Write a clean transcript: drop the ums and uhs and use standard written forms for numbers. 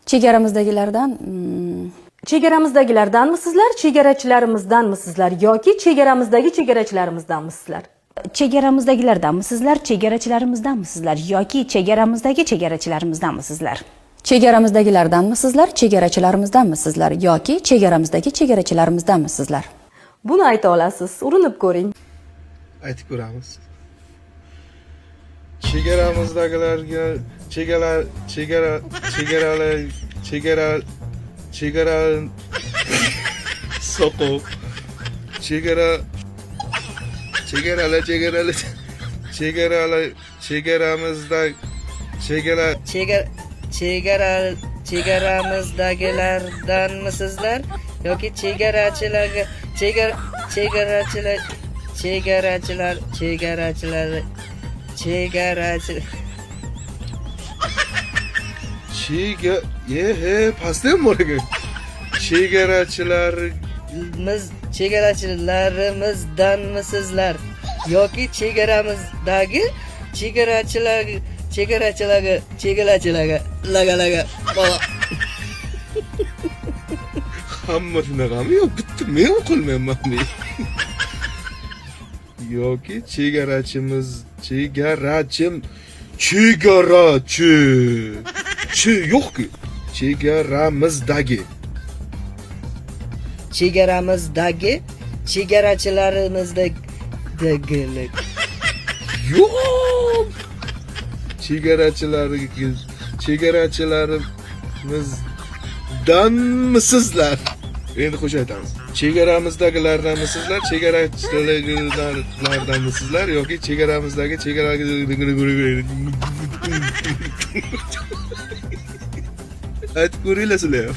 Chegaramizdagilardan. Chegaramizdagilardanmisizlar, chegarachilarimizdanmisizlar yoki chegaramizdagi chegarachilarimizdanmisizlar? Chegaramizdagilardanmisizlar, chegarachilarimizdanmisizlar yoki chegaramizdagi chegarachilarimizdanmisizlar? Chegaramizdagilardanmisizlar, chegarachilarimizdanmisizlar yoki chegaramizdagi chegarachilarimizdanmisizlar? Buni ayta olasiz. Urinib ko'ring. Aytib ko'ramiz. Chegaramizdagilarga chegara soqov chegaramizdagilardanmisizlar yoki pastdan bor ekan. Chegarachalarimizdanmisizlar yoki chegarachilarga Hamma shunaqami yo bitta men qilmayman men. Yoki chegarachi yo'q-ku. chegaramizdagi chegarachilarimizdagilar Yo'q. Chegarachilarimizdanmisizlar. Endi qo'shib aytamiz. Chegaramizdagilardanmisizlar, chegarachilardanmisizlar yoki chegaramizdagi aytib ko'ringlar sizlar.